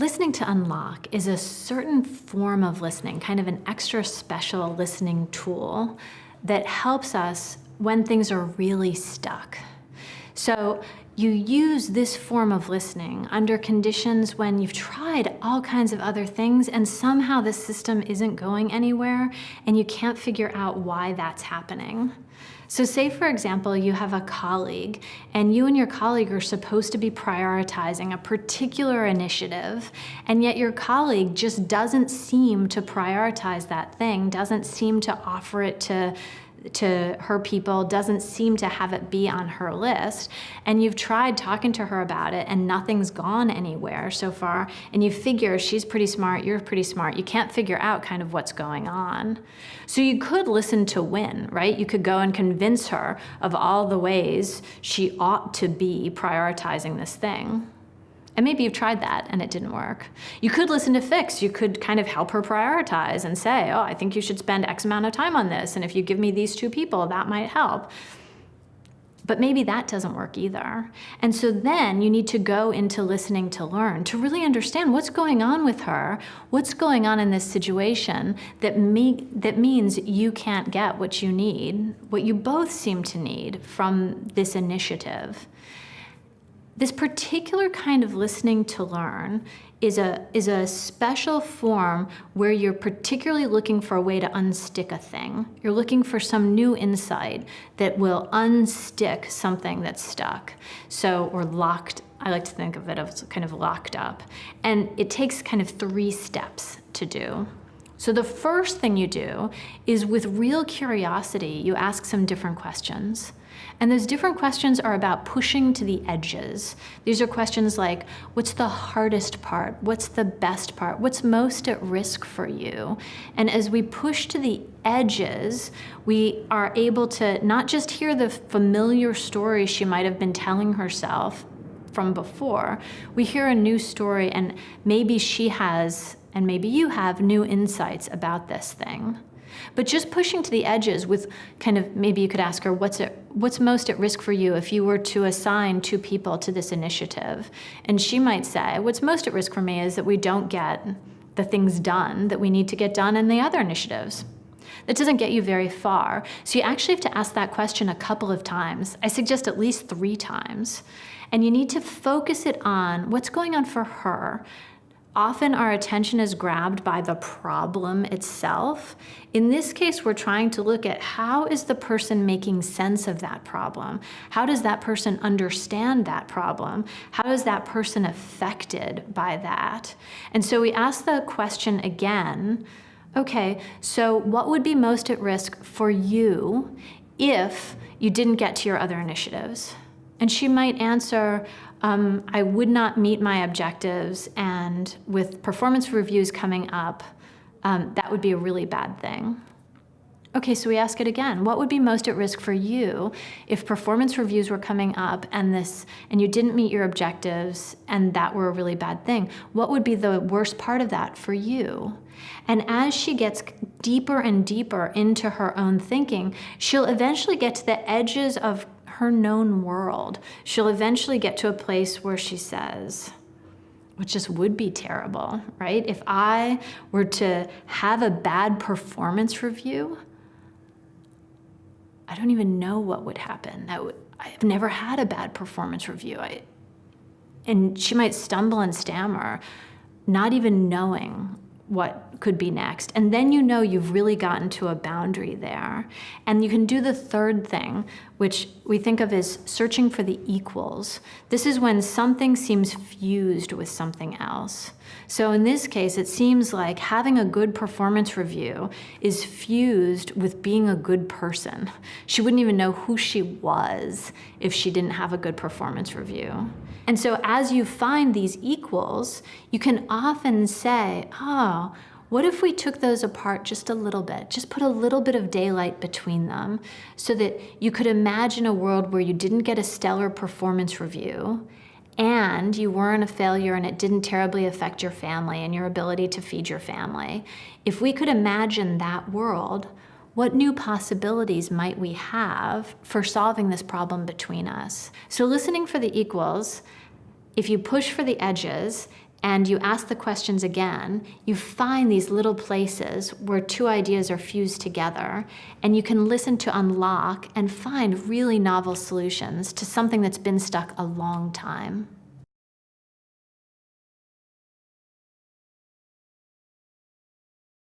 Listening to unlock is a certain form of listening, kind of an extra special listening tool that helps us when things are really stuck. So you use this form of listening under conditions when you've tried all kinds of other things and somehow the system isn't going anywhere and you can't figure out why that's happening. So say, for example, you have a colleague and you and your colleague are supposed to be prioritizing a particular initiative, and yet your colleague just doesn't seem to prioritize that thing, doesn't seem to offer it to her people, doesn't seem to have it be on her list, and you've tried talking to her about it and nothing's gone anywhere so far, and you figure she's pretty smart, you're pretty smart, you can't figure out kind of what's going on. So you could listen to win, right? You could go and convince her of all the ways she ought to be prioritizing this thing. And maybe you've tried that and it didn't work. You could listen to fix. You could kind of help her prioritize and say, oh, I think you should spend X amount of time on this. And if you give me these two people, that might help. But maybe that doesn't work either. And so then you need to go into listening to learn, to really understand what's going on with her, what's going on in this situation that means you can't get what you need, what you both seem to need from this initiative. This particular kind of listening to learn is a special form where you're particularly looking for a way to unstick a thing. You're looking for some new insight that will unstick something that's stuck. Or locked. I like to think of it as kind of locked up. And it takes kind of 3 steps to do. So the first thing you do is, with real curiosity, you ask some different questions. And those different questions are about pushing to the edges. These are questions like, what's the hardest part? What's the best part? What's most at risk for you? And as we push to the edges, we are able to not just hear the familiar story she might have been telling herself from before. We hear a new story, and maybe she has, and maybe you have, new insights about this thing. But just pushing to the edges with kind of, maybe you could ask her, what's most at risk for you if you were to assign 2 people to this initiative? And she might say, what's most at risk for me is that we don't get the things done that we need to get done in the other initiatives. That doesn't get you very far. So you actually have to ask that question a couple of times. I suggest at least 3 times. And you need to focus it on what's going on for her. Often our attention is grabbed by the problem itself. In this case, we're trying to look at, how is the person making sense of that problem? How does that person understand that problem? How is that person affected by that? And so we ask the question again, okay, so what would be most at risk for you if you didn't get to your other initiatives? And she might answer, I would not meet my objectives, and with performance reviews coming up, that would be a really bad thing. Okay, so we ask it again. What would be most at risk for you if performance reviews were coming up and you didn't meet your objectives and that were a really bad thing? What would be the worst part of that for you? And as she gets deeper and deeper into her own thinking, she'll eventually get to the edges of her known world. She'll eventually get to a place where she says, which just would be terrible, right? If I were to have a bad performance review, I don't even know what would happen. I've never had a bad performance review. And she might stumble and stammer, not even knowing what could be next. And then you know you've really gotten to a boundary there. And you can do the third thing, which we think of as searching for the equals. This is when something seems fused with something else. So in this case, it seems like having a good performance review is fused with being a good person. She wouldn't even know who she was if she didn't have a good performance review. And so as you find these equals, you can often say, oh, what if we took those apart just a little bit, just put a little bit of daylight between them so that you could imagine a world where you didn't get a stellar performance review and you weren't a failure and it didn't terribly affect your family and your ability to feed your family. If we could imagine that world, what new possibilities might we have for solving this problem between us? So listening for the equals, if you push for the edges and you ask the questions again, you find these little places where two ideas are fused together, and you can listen to unlock and find really novel solutions to something that's been stuck a long time.